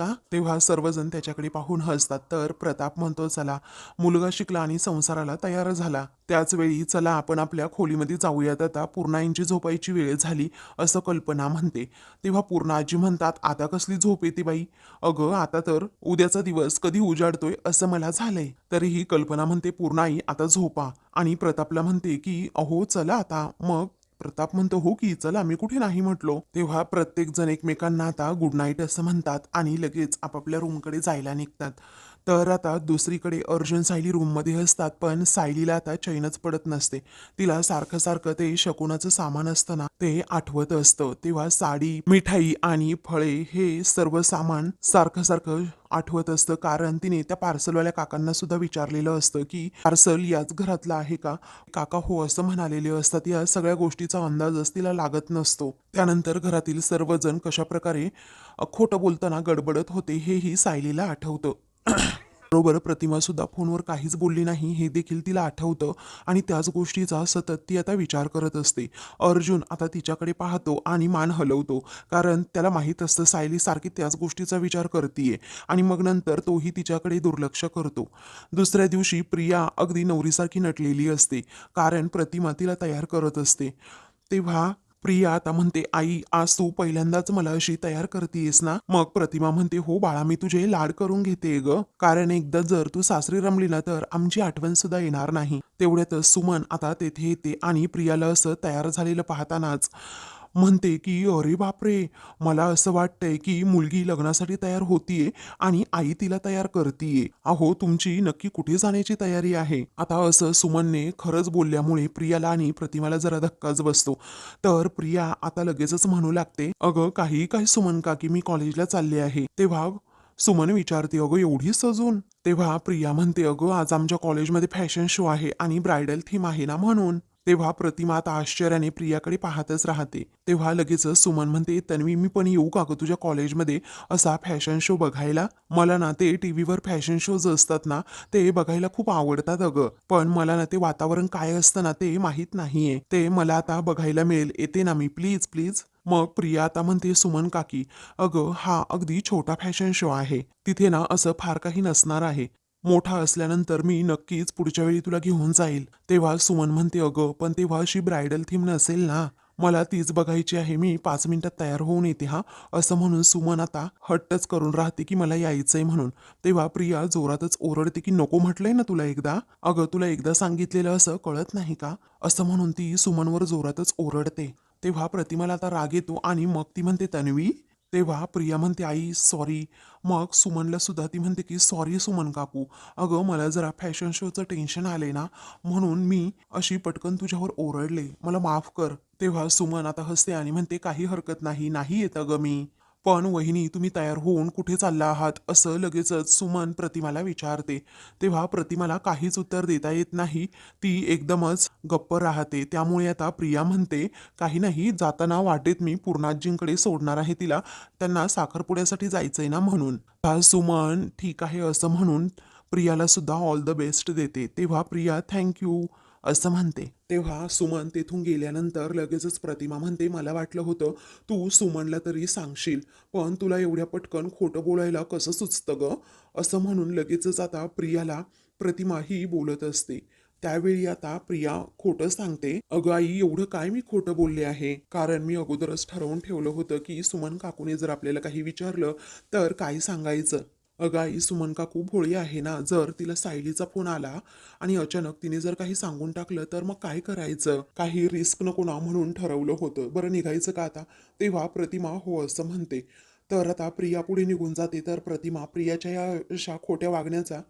का? तेव्हा सर्वजण त्याच्याकडे पाहून हसतात. तर प्रताप म्हणतो, चला मुलगा शिकला आणि संसाराला तयार झाला. त्याच वेळी चला आपण आपल्या खोलीमध्ये जाऊयात, आता पूर्णाईंची झोपायची वेळ झाली, असं कल्पना म्हणते. तेव्हा पूर्णाजी म्हणतात, आता कसली झोप येते बाई? अगं आता तर उद्याचा दिवस कधी उजाडतोय असं मला झालंय. तरीही कल्पना म्हणते, पूर्णाई आता झोपा. आणि प्रतापला म्हणते की अहो चला आता. मग प्रताप म्हणतो, हो की चला, मी कुठे नाही म्हटलो. तेव्हा प्रत्येक जण एकमेकांना आता गुड नाईट असं म्हणतात आणि लगेच आपापल्या रूमकडे जायला निघतात. तर आता दुसरीकडे अर्जुन सायली रूममध्ये असतात, पण सायलीला आता चैनच पडत नसते. तिला सारखं सारखं ते शकुनाचं सामान असतं ना, ते आठवत असतं. तेव्हा साडी, मिठाई आणि फळे हे सर्व सामान सारखं सारखं आठवत असतं, कारण तिने त्या पार्सलवाल्या काकांना सुद्धा विचारलेलं असतं की पार्सल याच घरातलं आहे का? काका हो असं म्हणालेले असतात. या सगळ्या गोष्टीचा अंदाजच तिला लागत नसतो. त्यानंतर घरातील सर्वजण कशा प्रकारे खोटं बोलताना गडबडत होते हेही सायलीला आठवतं. बरोबर प्रतिमा सुद्धा फोनवर काहीच बोलली नाही हे देखील तिला आठवतं आणि त्याच गोष्टीचा सतत ती आता विचार करत असते. अर्जुन आता तिच्याकडे पाहतो आणि मान हलवतो, कारण त्याला माहीत असतं सायली सारखी त्याच गोष्टीचा विचार करतीये. आणि मग नंतर तोही तिच्याकडे दुर्लक्ष करतो. दुसऱ्या दिवशी प्रिया अगदी नवरीसारखी नटलेली असते, कारण प्रतिमा तिला तयार करत असते. तेव्हा प्रिया आता म्हणते, आई आज तू पहिल्यांदाच मला अशी तयार करतीयस ना? मग प्रतिमा म्हणते, हो बाळा, मी तुझे लाड करून घेते ग, कारण एकदा जर तू सासरी रमली ना तर आमची आठवण सुद्धा येणार नाही. तेवढ्यातच सुमन आता तेथे येते आणि प्रियाला असं तयार झालेलं पाहतानाच म्हणते की अरे बापरे, मला असं वाटतंय की मुलगी लग्नासाठी तयार होतीये आणि आई तिला तयार करतीये. अहो तुमची नक्की कुठे जाण्याची तयारी आहे? आता असं सुमनने खरंच बोलल्यामुळे प्रियाला आणि प्रतिमाला जरा धक्काच बसतो. तर प्रिया आता लगेचच म्हणू लागते, अगं काही काय सुमन काकी, मी कॉलेजला चालले आहे. तेव्हा सुमन विचारते, अगं एवढी सजून? तेव्हा प्रिया म्हणते, अगं आज आमच्या कॉलेजमध्ये फॅशन शो आहे आणि ब्रायडल थीम आहे ना म्हणून. तेव्हा प्रतिमा आता आश्चर्याने प्रियाकडे पाहतच राहते. तेव्हा लगेचच सुमन म्हणते, तन्वी मी पण येऊ का ग तुझ्या कॉलेजमध्ये असा फॅशन शो बघायला? मला ना ते टीव्हीवर फॅशन शोज असतात ना, ते बघायला खूप आवडतात अगं, पण मला ना ते वातावरण काय असतं ना ते माहीत नाहीये. ते मला आता बघायला मिळेल, येते ना मी, प्लीज प्लीज. मग प्रिया आता म्हणते, सुमन काकी अगं हा अगदी छोटा फॅशन शो आहे, तिथे ना असं फार काही नसणार आहे. मोठा असल्यानंतर मी नक्कीच पुढच्या वेळी तुला घेऊन जाईल. तेव्हा सुमन म्हणते, अगं पण तेव्हा अशी ब्रायडल थीम नसेल ना, मला तीच बघायची आहे, मी 5 मिनिटात तयार होऊन येते हा. असं म्हणून सुमन आता हट्टच करून राहते की मला यायचंय म्हणून. तेव्हा प्रिया जोरातच ओरडते की नको म्हटलंय ना तुला एकदा, अगं तुला एकदा सांगितलेलं असं कळत नाही का? असं म्हणून ती सुमनवर जोरातच ओरडते. तेव्हा प्रतिमाला आता राग येतो आणि मग ती म्हणते, तन्वी. तेव्हा प्रिया म्हणते, आई सॉरी. मग सुमनला सुद्धा ती म्हणते की सॉरी सुमन काकू, अगं मला जरा फॅशन शोचं टेन्शन आले ना, म्हणून मी अशी पटकन तुझ्यावर ओरडले, मला माफ कर. तेव्हा सुमन आता हसते आणि म्हणते, काही हरकत नाही, नाही येत ग मी. पण वहिनी तुम्ही तयार होऊन कुठे चालला आहात असं लगेचच सुमन प्रतिमाला विचारते. तेव्हा प्रतिमाला काहीच उत्तर देता येत नाही, ती एकदमच गप्प राहते. त्यामुळे आता प्रिया म्हणते, काही नाही, जाताना वाटेत मी पूर्णाजींकडे सोडणार आहे तिला, त्यांना साखरपुड्यासाठी जायचंय ना म्हणून. हा सुमन ठीक आहे असं म्हणून प्रियाला सुद्धा ऑल द बेस्ट देते. तेव्हा प्रिया थँक्यू असं म्हणते. तेव्हा सुमन तेथून गेल्यानंतर लगेचच प्रतिमा म्हणते, मला वाटलं होतं तू सुमनला तरी सांगशील, पण तुला एवढ्या पटकन खोटं बोलायला कसं सुचतं ग? असं म्हणून लगेचच आता प्रियाला प्रतिमा ही बोलत असते. त्यावेळी आता प्रिया खोटं सांगते, अगं आई एवढं काय मी खोटं बोलले आहे, कारण मी अगोदरच ठरवून ठेवलं होतं की सुमन काकूने जर आपल्याला काही विचारलं तर काय सांगायचं. अगं आई सुमन काकू भोळी आहे ना, जर तिला सायलीचा फोन आला आणि अचानक तिने जर काही सांगून टाकलं तर मग काय करायचं? काही रिस्क नको ना म्हणून ठरवलं होतं, बरं निघायचं का आता? तेव्हा प्रतिमा हो असं म्हणते. तर आता प्रिया पुढे निघून जाते, तर प्रतिमा प्रियाच्या या अशा खोट्या वागण्याचा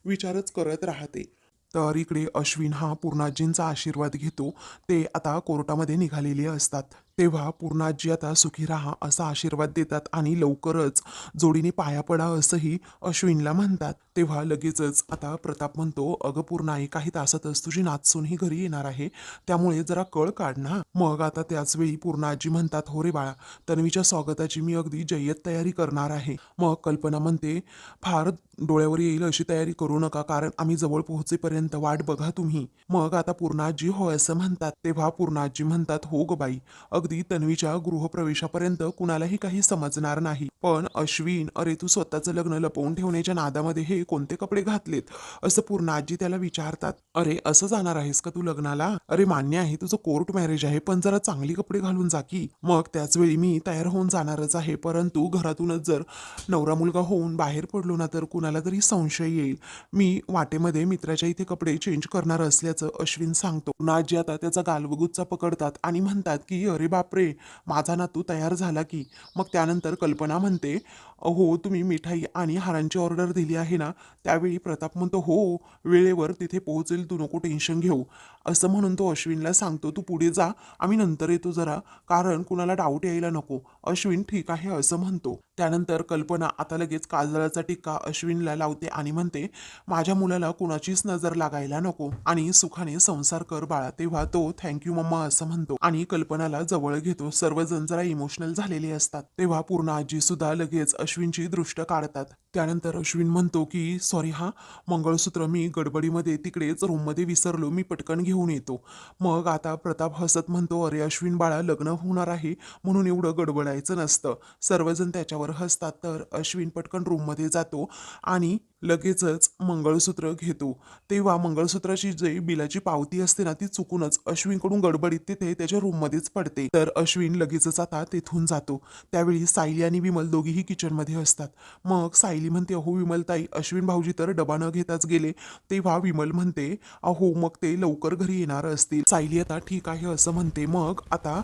विचारच करत राहते. तर इकडे अश्विन हा पूर्णाजींचा आशीर्वाद घेतो. ते आता कोर्टामध्ये निघालेले असतात. तेव्हा पूर्णाजी आता सुखी राहा असा आशीर्वाद देतात आणि लवकरच जोडीने पाया पडा असंही अश्विनला म्हणतात. तेव्हा लगेचच आता प्रताप म्हणतो, "अगं पूर्ण आई, काही तासातच तुझी नातसून ही घरी येणार आहे, त्यामुळे जरा कळ काढ ना." मग आता त्याच वेळी पूर्ण आजी म्हणतात, "हो रे बाळा, तन्वीच्या स्वागताची मी अगदी जय्यत तयारी करणार आहे." मग कल्पना म्हणते, "फार डोळ्यावर येईल अशी तयारी करू नका, कारण आम्ही जवळ पोहोचेपर्यंत वाट बघा तुम्ही." मग आता पूर्ण आजी हो असं म्हणतात. तेव्हा पूर्ण आजी म्हणतात, "हो ग बाई, अगदी तन्वीच्या गृहप्रवेशापर्यंत कुणालाही काही समजणार नाही. पण अश्विन, अरे तू स्वतःचं लग्न लपवून ठेवण्याच्या नादामध्ये हे कोणते कपडे घातलेत?" असं पूर्ण आजी त्याला विचारतात. "अरे असं जाणार आहेस का तू लग्नाला? अरे मान्य आहे तुझं कोर्ट मॅरेज आहे, पण जरा चांगली कपडे घालून जा की." मग त्याच वेळी मी तयार होऊन जाणारच आहे, परंतु घरातूनच जर नवरा मुलगा होऊन बाहेर पडलो ना तर कुणाला तरी संशय येईल. मी वाटेमध्ये मित्राच्या इथे कपडे चेंज करणार असल्याचं अश्विन सांगतो. पुन्हा आजी आता त्याचा गालबगुच्चा पकडतात आणि म्हणतात की अरे बापरे, माझा नातू तयार झाला की. मग त्यानंतर कल्पना म्हणते, "हो तुम्ही मिठाई आणि हारांची ऑर्डर दिली आहे ना?" त्यावेळी प्रताप म्हणतो, "हो, वेळेवर तिथे पोहोचेल, तू नको टेन्शन घेऊ." असं म्हणून तो अश्विनला सांगतो, "तू पुढे जा, आम्ही नंतर येतो जरा, कारण कुणाला डाऊट यायला नको." अश्विन ठीक आहे असं म्हणतो. त्यानंतर कल्पना आता लगेच काजळाचा टिक्का अश्विनला लावते आणि म्हणते, "माझ्या मुलाला कुणाचीच नजर लागायला नको आणि सुखाने संसार कर बाळा." तेव्हा तो थँक्यू मम्मा असं म्हणतो आणि कल्पनाला जवळ घेतो. सर्वजण जरा इमोशनल झालेले असतात. तेव्हा पूर्ण आजी सुद्धा लगेच अश्विनची दृष्ट काढतात. त्यानंतर अश्विन म्हणतो की सॉरी हा, मंगळसूत्र मी गडबडीमध्ये तिकडेच रूममध्ये विसरलो, मी पटकन घेऊन येतो. मग आता प्रताप हसत म्हणतो, "अरे अश्विन बाळा, लग्न होणार आहे म्हणून एवढं गडबडायचं नसतं." सर्वजण त्याच्यावर हसतात. तर अश्विन पटकन रूममध्ये जातो आणि लगेचच मंगळसूत्र घेतो. तेव्हा मंगळसूत्राची जी बिलाची पावती असते ना ती चुकूनच अश्विनकडून गडबडीत तिथे त्याच्या रूममध्येच पडते. तर अश्विन लगेचच आता तेथून जातो. त्यावेळी सायली आणि विमल दोघीही किचनमध्ये असतात. मग सायली म्हणते, "अहो विमलताई, अश्विन भाऊजी तर डबा न घेताच गेले." तेव्हा विमल म्हणते, "अहो मग ते लवकर घरी येणार असतील." सायली आता ठीक आहे असं म्हणते. मग आता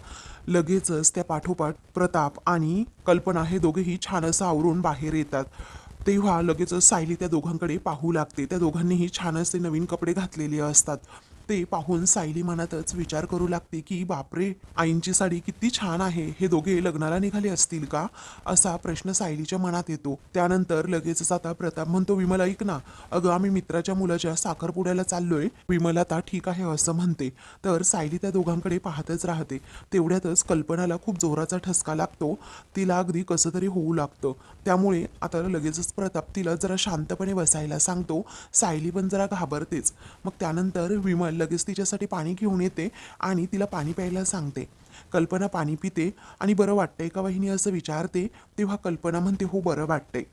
लगेचच त्या पाठोपाठ प्रताप आणि कल्पना हे दोघेही छान असं आवरून बाहेर येतात. तेव्हा लगेचच सायली त्या दोघांकडे पाहू लागते. त्या दोघांनीही छान असे नवीन कपडे घातलेले असतात. ते पाहून सायली मनातच विचार करू लागते की बापरे, आईंची साडी किती छान आहे, हे दोघे लग्नाला निघाले असतील का, असा प्रश्न सायलीच्या मनात येतो. त्यानंतर लगेचच आता प्रताप म्हणतो, "विमल ऐक ना, अगं आम्ही मित्राच्या मुलाच्या साखरपुड्याला चाललोय." विमल आता ठीक आहे असं म्हणते. तर सायली त्या दोघांकडे पाहतच राहते. तेवढ्यातच कल्पनाला खूप जोराचा ठसका लागतो. तिला अगदी कसं तरी होऊ लागतं. त्यामुळे आता लगेचच प्रताप तिला जरा शांतपणे बसायला सांगतो. सायली पण जरा घाबरतेच. मग त्यानंतर विमल लगेच तिच्यासाठी पाणी घेऊन येते आणि तिला पाणी प्यायला सांगते. कल्पना पाणी पिते आणि "बरं वाटतंय का वहिनी?" असं विचारते. तेव्हा कल्पना म्हणते, "हो बरं वाटतंय."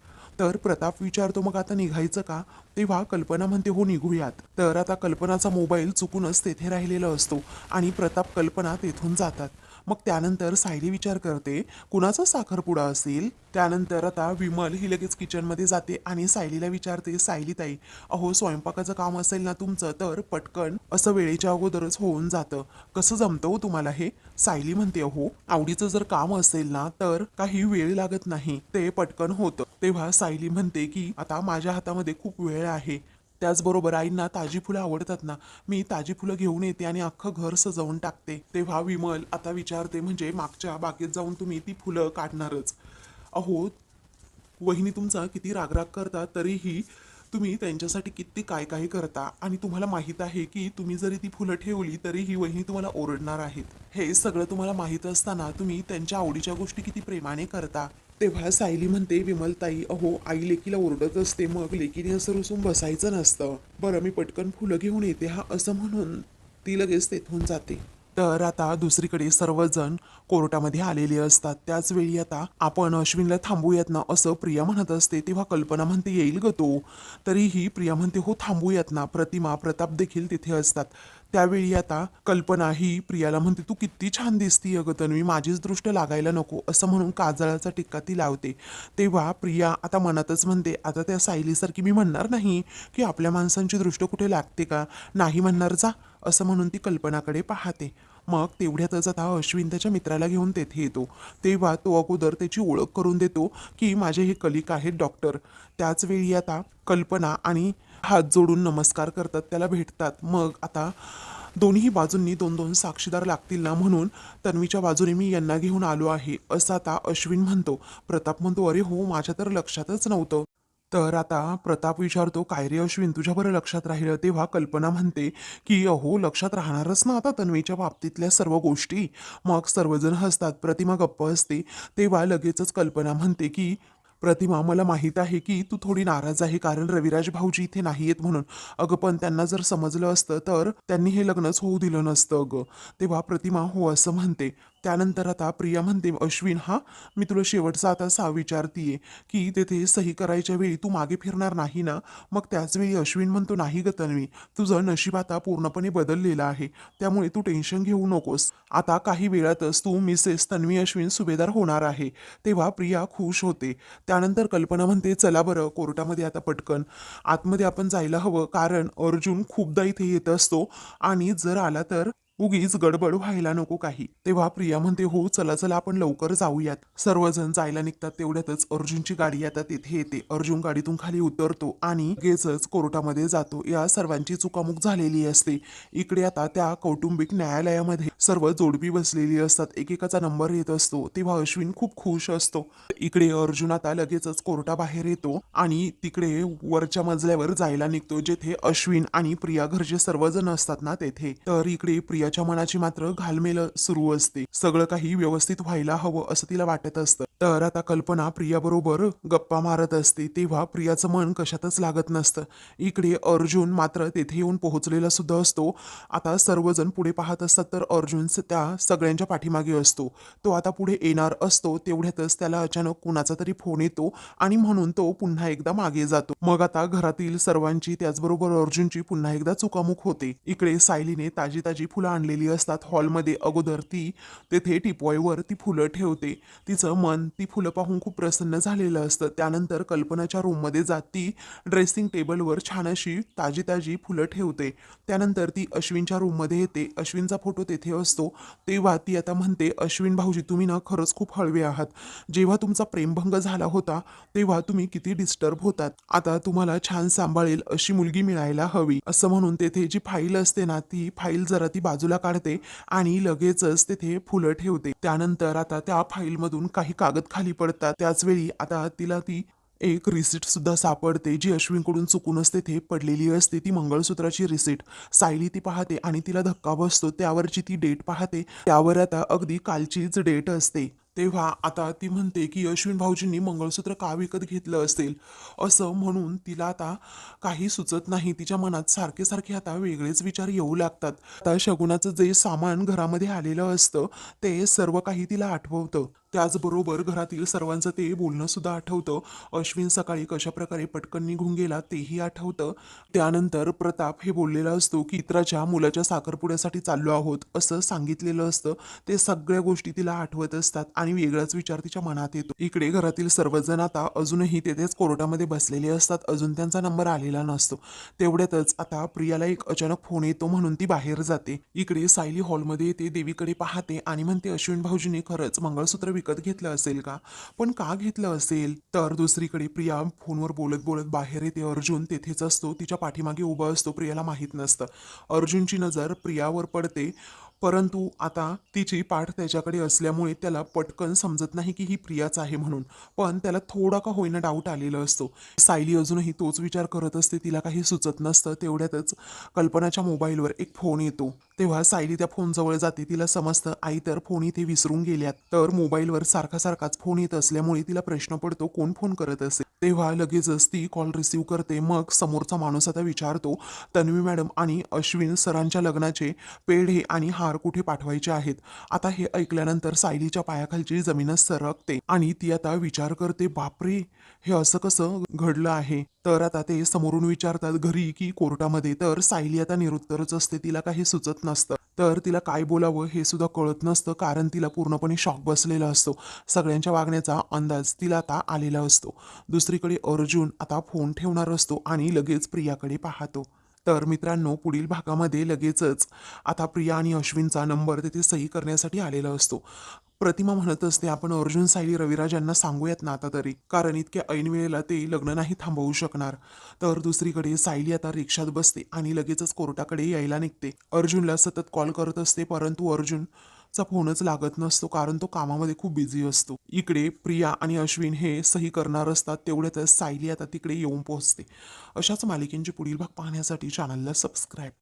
तर प्रताप विचारतो, "मग आता निघायचं का?" तेव्हा कल्पना म्हणते, "हो निघूयात." तर आता कल्पनाचा मोबाईल चुकूनच तेथे राहिलेला असतो आणि प्रताप कल्पना तेथून जातात. मग त्यानंतर सायली विचार करते, कुणाचा साखरपुडा असेल? त्यानंतर आता विमल ही लगेच किचनमध्ये जाते आणि सायलीला विचारते, "सायली ताई, अहो स्वयंपाकाचं काम असेल ना तुमचं तर पटकन असं वेळेच्या अगोदरच होऊन जातं. कसं जमतं हो तुम्हाला हे?" सायली म्हणते, "हो, आवडीचं जर काम असेल ना तर काही वेळ लागत नाही, ते पटकन होतं." तेव्हा सायली म्हणते की आता माझ्या हातामध्ये खूप वेळ आहे. त्याचबरोबर आईंना ताजी फुलं आवडतात ना, मी ताजी फुलं घेऊन येते आणि अख्खं घर सजवून टाकते. तेव्हा विमल आता विचारते, "म्हणजे मागच्या बागेत जाऊन तुम्ही ती फुलं काढणारच?" अहो वहिनी तुमचा किती रागराग करता तरीही तुम्ही त्यांच्यासाठी किती काय काय करता आणि तुम्हाला माहीत आहे की तुम्ही जरी ती फुलं ठेवली तरीही वहिनी तुम्हाला ओरडणार आहेत. हे सगळं तुम्हाला माहीत असताना तुम्ही त्यांच्या आवडीच्या गोष्टी किती प्रेमाने करता. तेव्हा सायली म्हणते, "विमलताई, अहो आई लेकीला ओरडत असते, मग लेकीने असं रुसून बसायचं नसतं. बरं मी पटकन फुलं घेऊन येते हा," असं म्हणून ती लगेच तेथून जाते. तर आता दुसरीकडे सर्वजण कोर्टामध्ये आलेले असतात. त्याच वेळी आता आपण अश्विनला थांबूयात ना असं प्रिया म्हणत असते. तेव्हा कल्पना म्हणते, "येईल ग तो." तरीही प्रिया म्हणते, "हो थांबूयात ना." प्रतिमा प्रताप देखील तिथे असतात. त्यावेळी आता कल्पना ही प्रियाला म्हणते, "तू किती छान दिसतीये ग तन्वी, माझीच दृष्ट लागायला नको." असं म्हणून काजळाचा टिक्का ती लावते. तेव्हा प्रिया आता मनातच म्हणते, "आता त्या सायलीसारखी मी म्हणणार नाही की आपल्या माणसांची दृष्ट कुठे लागते का, नाही म्हणणार जा." असं म्हणून ती कल्पनाकडे पाहते. मग तेवढ्यातच आता अश्विन त्याच्या मित्राला घेऊन तेथे येतो. तेव्हा तो अगोदर त्याची ओळख करून देतो की माझे हे कलिक आहेत डॉक्टर. त्याच वेळी आता कल्पना आणि हात जोडून नमस्कार करतात, त्याला भेटतात. मग आता दोन्ही बाजूंनी 2-2 साक्षीदार लागतील ना, म्हणून तन्वीच्या बाजूने मी यांना घेऊन आलो आहे, असं आता अश्विन म्हणतो. प्रताप म्हणतो, "अरे हो, माझ्या तर लक्षातच नव्हतं." तर आता प्रताप विचारतो, "काय रे अश्विन, तुझ्या बरं लक्षात राहिलं?" तेव्हा कल्पना म्हणते, की "अहो, लक्षात राहणारच ना आता तन्वीच्या बाबतीतल्या सर्व गोष्टी." मग सर्वजण हसतात. प्रतिमा गप्प असते. तेव्हा लगेचच कल्पना म्हणते, की "प्रतिमा, मला माहीत आहे, की तू थोडी नाराज आहे कारण रविराज भाऊजी इथे नाहीयेत म्हणून. अगं, पण त्यांना जर समजलं असतं तर त्यांनी हे लग्नच होऊ दिलं नसतं अगं." तेव्हा प्रतिमा हो असं म्हणते. त्यानंतर आता प्रिया म्हणते, "अश्विन, मी तुला शेवटचा आता विचारतीये, की तेथे सही करायच्या वेळी तू मागे फिरणार नाही ना?" मग त्याच वेळी अश्विन म्हणतो, "नाही गं तन्वी, तुझं नशीब आता पूर्णपणे बदललेलं आहे. त्यामुळे तू टेन्शन घेऊ नकोस. आता काही वेळातच तू मिसेस तन्वी अश्विन सुभेदार होणार आहे." तेव्हा प्रिया खुश होते. त्यानंतर कल्पना म्हणते, "चला बरं, कोर्टामध्ये आता पटकन आतमध्ये आपण जायला हवं, कारण अर्जुन खूपदा इथे येत असतो आणि जर आला तर उगीच गडबड व्हायला नको काही." तेव्हा प्रिया म्हणते, "हो, चला चला, आपण लवकर जाऊयात." सर्वजण जायला निघतात. तेवढ्यातच अर्जुनची गाडी आता तिथे येते. अर्जुन गाडीतून खाली उतरतो आणि लगेचच कोर्टामध्ये जातो. या सर्वांची चुकामुक झालेली असते. इकडे आता त्या कौटुंबिक न्यायालयामध्ये सर्व जोडपी बसलेली असतात. एकेकाचा नंबर येत असतो. तेव्हा अश्विन खूप खुश असतो. इकडे अर्जुन आता लगेचच कोर्टाबाहेर येतो आणि तिकडे वरच्या मजल्यावर जायला निघतो, जेथे अश्विन आणि प्रिया घरचे सर्वजण असतात ना तेथे. तर इकडे प्रियाच्या मनाची मात्र घालमेल सुरू असते. सगळं काही व्यवस्थित व्हायला हवं असं तिला वाटत असतं. तर आता कल्पना प्रियाबरोबर गप्पा मारत असते. तेव्हा प्रियाचं मन कशातच लागत नसतं. इकडे अर्जुन मात्र तेथे येऊन पोहोचलेला सुद्धा असतो. आता सर्वजण पुढे पाहत असतात तर अर्जुन त्या सगळ्यांच्या पाठीमागे असतो. तो आता पुढे येणार असतो. तेवढ्यातच त्याला अचानक कुणाचा तरी फोन येतो आणि म्हणून तो पुन्हा एकदा मागे जातो. मग आता घरातील सर्वांची, त्याचबरोबर अर्जुनची पुन्हा एकदा चुकामुक होते. इकडे सायलीने ताजी ताजी फुलं आणलेली असतात हॉलमध्ये. अगोदर ती तेथे टिपॉयवर ती फुलं ठेवते. तिचं मन ती फुलं पाहून खूप प्रसन्न झालेलं असतं. त्यानंतर कल्पनाच्या रूममध्ये जात ती ड्रेसिंग टेबलवर छान अशी ताजी ताजी फुलं ठेवते. त्यानंतर ती अश्विनच्या रूममध्ये येते. अश्विनचा फोटो तेथे असतो. तेव्हा ती आता म्हणते, "अश्विन भाऊजी, तुम्ही ना खरंच खूप हळवे आहात. जेव्हा तुमचा प्रेमभंग झाला होता तेव्हा तुम्ही किती डिस्टर्ब होतात. आता तुम्हाला छान सांभाळेल अशी मुलगी मिळायला हवी." असं म्हणून तेथे जी फाईल असते ना, ती फाईल जरा ती बाजूला काढते आणि लगेचच तेथे फुलं ठेवते. त्यानंतर आता त्या फाईलमधून काही कागद खाली पडतात. त्याचवेळी आता तिला ती एक रिसिट सुद्धा सापडते, जी अश्विनकडून चुकूनच तेथे पडलेली असते. ती मंगळसूत्राची रिसिट. सायली ती पाहते आणि तिला धक्का बसतो. त्यावरची ती डेट पाहते. त्यावर आता अगदी कालचीच डेट असते. तेव्हा आता ती म्हणते, की अश्विन भाऊजींनी मंगळसूत्र का विकत घेतलं असेल? असं म्हणून तिला आता काही सुचत नाही. तिच्या मनात सारखे सारखे आता वेगळेच विचार येऊ लागतात. आता शगुनाचं जे सामान घरामध्ये आलेलं असतं ते सर्व काही तिला आठवतं. त्याचबरोबर घरातील सर्वांचं ते बोलणं सुद्धा आठवतं. अश्विन सकाळी कशाप्रकारे पटकन निघून गेला तेही आठवतं. त्यानंतर प्रताप हे बोललेला असतो, की मित्राच्या मुलाच्या साखरपुड्यासाठी चाललो आहोत असं सांगितलेलं असतं. ते सगळ्या गोष्टी तिला आठवत असतात आणि वेगळाच विचार तिच्या मनात येतो. इकडे घरातील सर्वजण आता अजूनही तेथेच कोर्टामध्ये बसलेले असतात. अजून त्यांचा नंबर आलेला नसतो. तेवढ्यातच आता प्रियाला एक अचानक फोन येतो म्हणून ती बाहेर जाते. इकडे सायली हॉलमध्ये येते, देवीकडे पाहते आणि म्हणते, "अश्विन भाऊजींनी खरंच मंगळसूत्र विकत घेतलं असेल का? पण का घेतलं असेल?" तर दुसरीकडे प्रिया फोनवर बोलत बोलत बाहेर येते. अर्जुन तेथेच असतो. तिच्या पाठीमागे उभा असतो. प्रियाला माहीत नसतं. अर्जुनची नजर प्रियावर पडते. परंतु आता तिची पाठ त्याच्याकडे असल्यामुळे त्याला पटकन समजत नाही की ही प्रियाच आहे म्हणून. पण त्याला थोडा का होईना डाऊट आलेला असतो. सायली अजूनही तोच विचार करत असते. तिला काही सुचत नसतं. तेवढ्यातच कल्पनाच्या मोबाईलवर एक फोन येतो. तेव्हा सायली त्या फोनजवळ जाते. तिला समजतं आई तर फोन इथे विसरून गेल्यात. तर मोबाईलवर सारखा सारखाच फोन येत असल्यामुळे तिला प्रश्न पडतो, कोण फोन करत असेल. तेव्हा लगेचच ती कॉल रिसीव्ह करते. मग समोरचा माणूस आता विचारतो, "तन्वी मॅडम आणि अश्विन सरांच्या लग्नाचे पेढे आणि हार कुठे पाठवायचे आहेत?" आता हे ऐकल्यानंतर सायलीच्या पायाखालची जमीनच सरकते आणि ती आता विचार करते, बापरे, हे असं कसं घडलं आहे. तर आता ते समोरून विचारतात, घरी की कोर्टामध्ये. तर सायली आता निरुत्तरच असते. तिला काही सुचत नसतं. तर तिला काय बोलावं हे सुद्धा कळत नसतं, कारण तिला पूर्णपणे शॉक बसलेला असतो. सगळ्यांच्या वागण्याचा अंदाज तिला आता आलेला असतो. दुसरीकडे अर्जुन आता फोन ठेवणार असतो आणि लगेच प्रियाकडे पाहतो. तर मित्रांनो, पुढील भागामध्ये लगेचच आता प्रिया आणि अश्विनचा नंबर तिथे सही करण्यासाठी आलेला असतो. प्रतिमा म्हणत असते, "आपण अर्जुन, सायली, रविराज यांना सांगूयात ना आता तरी, कारण इतक्या ऐन वेळेला ते लग्न नाही थांबवू शकणार." तर दुसरीकडे सायली आता रिक्षात बसते आणि लगेचच कोर्टाकडे यायला निघते. अर्जुनला सतत कॉल करत असते, परंतु अर्जुन चा फोनच लागत नसतो कारण तो कामामध्ये खूप बिझी असतो. इकडे प्रिया आणि अश्विन हे सही करणार असतात तेवढ्यातच सायली आता तिकडे येऊन पोहोचते. अशाच मालिकेंचे पुढील भाग पाहण्यासाठी चॅनलला सबस्क्राईब